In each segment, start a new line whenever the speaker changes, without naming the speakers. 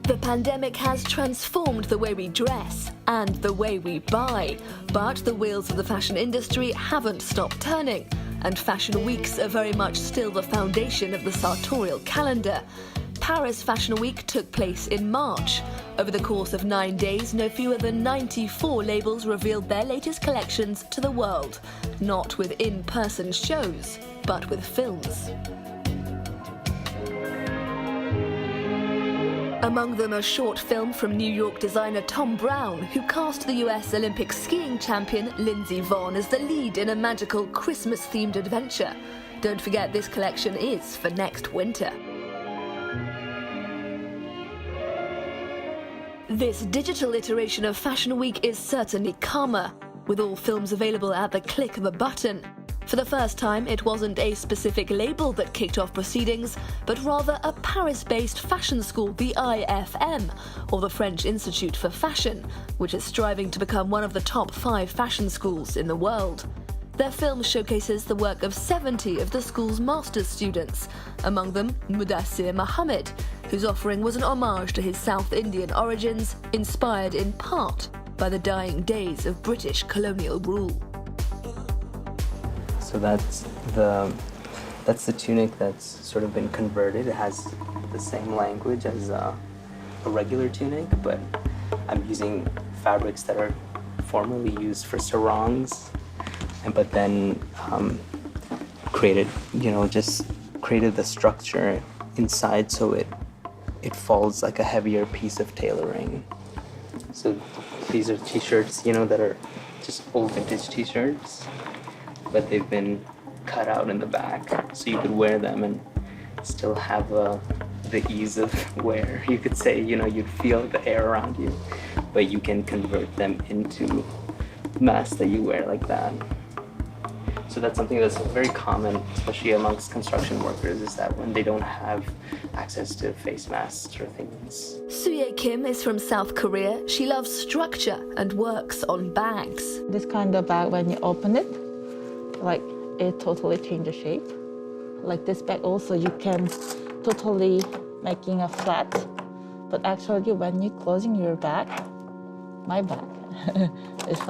The pandemic has transformed the way we dress and the way we buy, but the wheels of the fashion industry haven't stopped turning, and fashion weeks are very much still the foundation of the sartorial calendar. Paris Fashion Week took place in March. Over the course of 9 days, no fewer than 94 labels revealed their latest collections to the world, not with in-person shows, but with films. Among them a short film from New York designer Tom Brown, who cast the US Olympic skiing champion Lindsey Vonn as the lead in a magical Christmas-themed adventure. Don't forget, this collection is for next winter. This digital iteration of Fashion Week is certainly calmer, with all films available at the click of a button. For the first time, it wasn't a specific label that kicked off proceedings, but rather a Paris-based fashion school, the IFM, or the French Institute for Fashion, which is striving to become one of the top 5 fashion schools in the world. Their film showcases the work of 70 of the school's master's students, among them Mudassir Mohammed, whose offering was an homage to his South Indian origins, inspired in part by the dying days of British colonial rule.
So that's the tunic that's sort of been converted. It has the same language as a regular tunic, but I'm using fabrics that are formerly used for sarongs, but then created the structure inside so it falls like a heavier piece of tailoring. So these are t-shirts, that are just old vintage t-shirts, but they've been cut out in the back, so you could wear them and still have the ease of wear. You could say, you'd feel the air around you, but you can convert them into masks that you wear like that. So that's something that's very common, especially amongst construction workers, is that when they don't have access to face masks or things.
Suye Kim is from South Korea. She loves structure and works on bags.
This kind of bag, when you open it, it totally changes shape. Like this bag also, you can totally making a flat, but actually when you're closing your bag, my bag, it's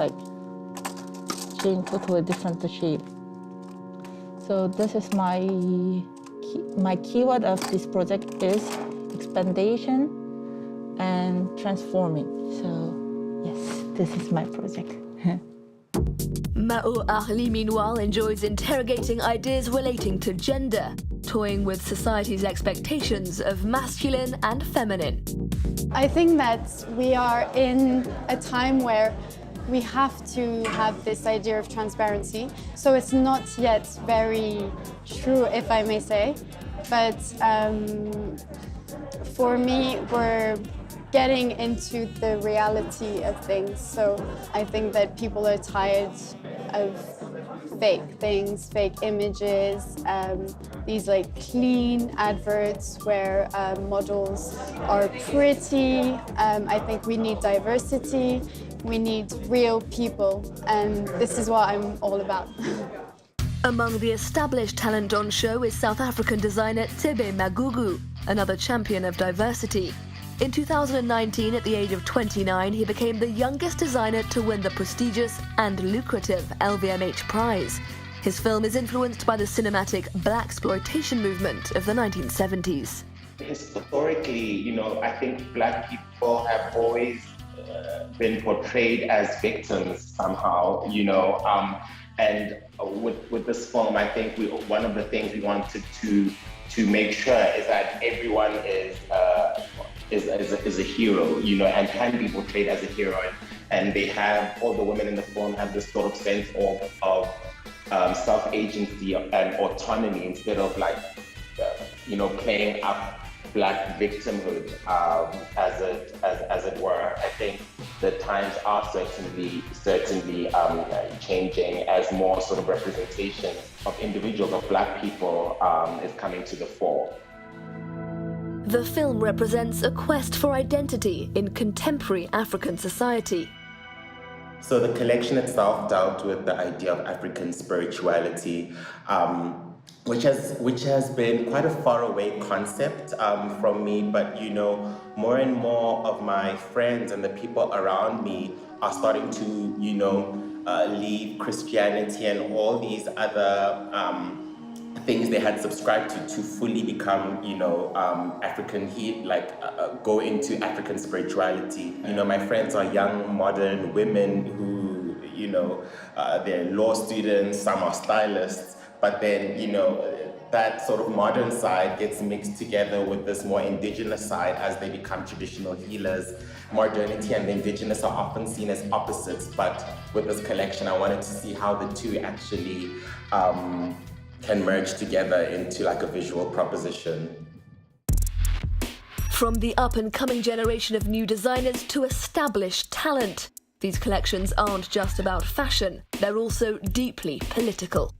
change totally different shape. So this is my keyword of this project is expandation and transforming. So yes, this is my project.
Mao Arli, meanwhile, enjoys interrogating ideas relating to gender, toying with society's expectations of masculine and feminine.
I think that we are in a time where we have to have this idea of transparency. So it's not yet very true, if I may say, but for me, we're getting into the reality of things. So I think that people are tired of fake things, fake images, these clean adverts where models are pretty. I think we need diversity, we need real people, and this is what I'm all about.
Among the established talent on show is South African designer Thebe Magugu, another champion of diversity. In 2019, at the age of 29, he became the youngest designer to win the prestigious and lucrative LVMH prize. His film is influenced by the cinematic blaxploitation movement of the 1970s.
Historically, I think Black people have always been portrayed as victims somehow, and with this film, I think one of the things we wanted to make sure is that everyone is a hero, and can be portrayed as a hero, and they have, all the women in the film have this sort of sense of self-agency and autonomy, instead of playing up Black victimhood, as it were. I think the times are certainly changing, as more sort of representation of individuals, of Black people, is coming to the fore.
The film represents a quest for identity in contemporary African society.
So the collection itself dealt with the idea of African spirituality, which has been quite a faraway concept from me, but more and more of my friends and the people around me are starting to leave Christianity and all these other things they had subscribed to fully become African go into African spirituality. My friends are young modern women who they're law students, some are stylists, but then that sort of modern side gets mixed together with this more indigenous side as they become traditional healers. Modernity and the indigenous are often seen as opposites, but with this collection I wanted to see how the two actually can merge together into like a visual proposition.
From the up-and-coming generation of new designers to established talent, these collections aren't just about fashion, they're also deeply political.